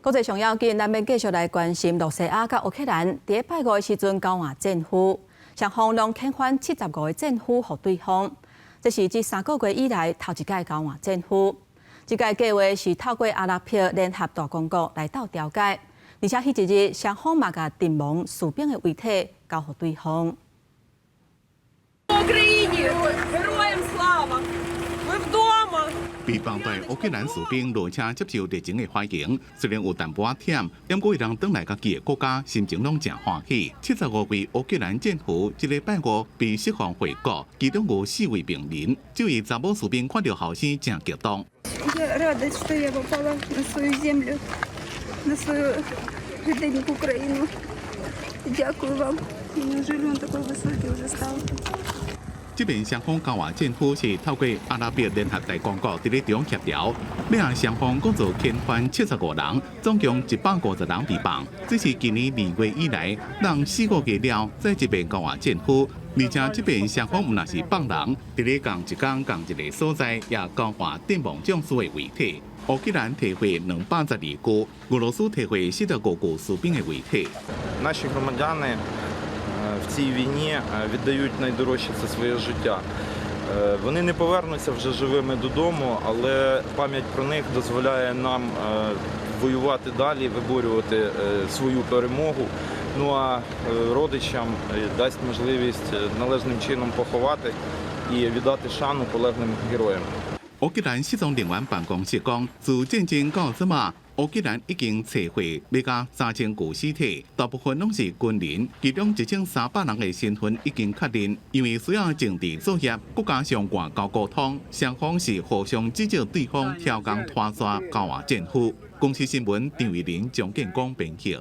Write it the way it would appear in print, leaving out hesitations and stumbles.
国际上要紧，咱们继续来关心罗西亚甲乌克兰第一拜五的时阵交换战俘，双方拢遣返75个战俘给对方。这是自3个月以来头一届交换战俘。这届计划是透过阿拉伯联合大公国来到调解，而且迄一日双方嘛甲阵亡士兵的遗体交给对方。 被帮带乌克兰士兵落车接受热情的欢迎，虽然有淡薄仔忝，不过伊人转来家己的国家，心情拢真欢喜。75位乌克兰战俘一礼拜五被释放回国，其中有4位病人，就以查某士兵看到后生真激动。Я рада, что я попала на свою землю, на свою рідненьку Україну. Дякую вам. Неужели он такой высокий уже стал? 这边双方交换战俘是透过阿拉伯联合大公国伫咧中协调，要让双方共做遣返75人，总共150人被放。这是今年2月以来，让4个月了，再一遍交换战俘，而且这边双方毋若是放人，伫咧同一天同一个所在，也交换阵亡将士的遗体。乌克兰提回212具，俄罗斯提回45具士兵的遗体。 Наші громадяни в цій війні віддають найдорожче це своє життя. Вони не повернуться вже живими додому, але пам'ять про них дозволяє нам воювати далі, виборювати свою перемогу. Ну а родичам дасть можливість належним чином поховати і віддати шану полеглим героям. 乌克兰失踪人员办公室讲，自战争到即马，乌克兰已经找回要甲3000具尸体，大部分拢是军人，其中1300人的身份已经确认。因为需要政治作业，国加上外交沟通，双方是互相指责对方挑工拖沙交换战俘。公司新闻张伟林、蒋建光编辑。